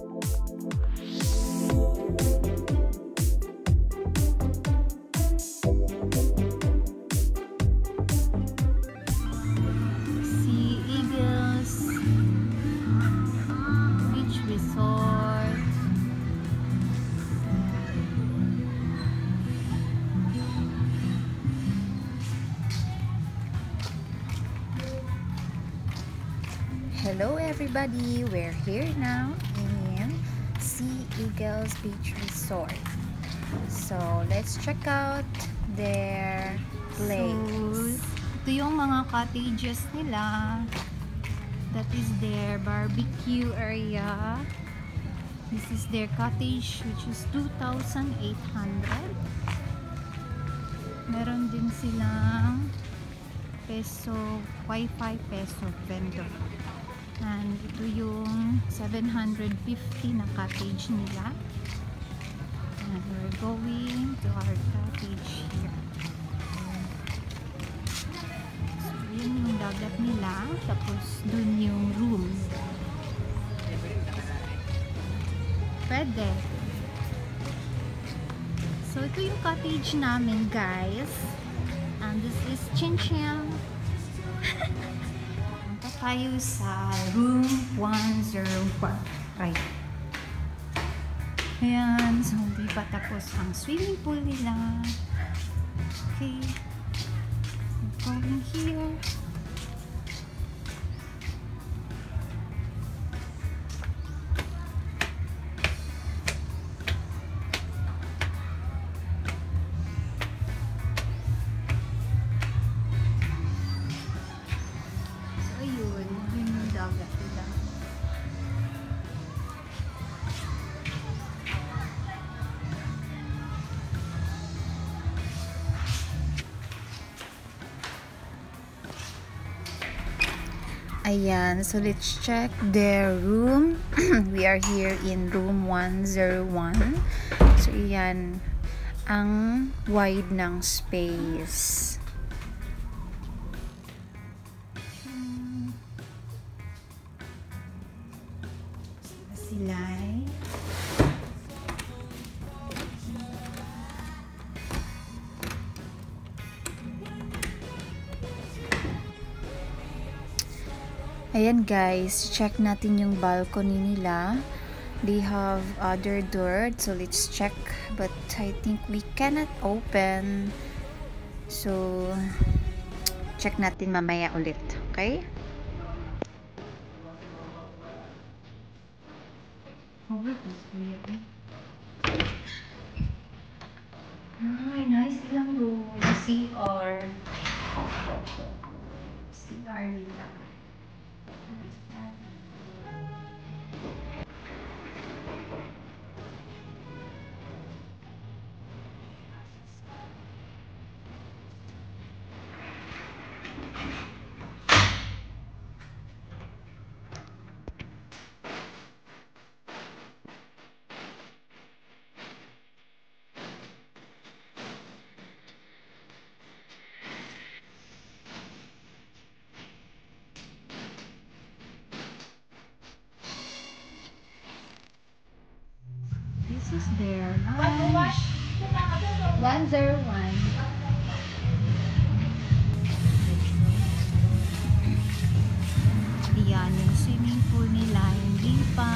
Sea Eagles Beach Resort. Hello everybody, we're here now in Sea Eagles Beach Resort. So let's check out their place. So, ito yung mga cottages nila. That is their barbecue area. This is their cottage, which is 2,800. Meron din silang peso, Wi-Fi peso vendor. And ito yung 750 na cottage nila. And we're going to our cottage here. So, yun yung dagat nila. Tapos, dun yung room. Pwede. So, ito yung cottage namin, guys. And this is Chin Chin. Punta tayo sa room 101. Right. Ayan. So, hindi pa tapos ang swimming pool nila. Okay. We're going here. Ayan, so let's check their room. We are here in room 101. So, ayan ang wide ng space. Silay. Ayan guys, check natin yung balcony nila. They have other door, so let's check. But I think we cannot open. So, check natin mamaya ulit. Okay? Ay, nice lang room. CR. CR nila. This is their lounge. 101. Ayan, yung swimming pool nila, hindi pa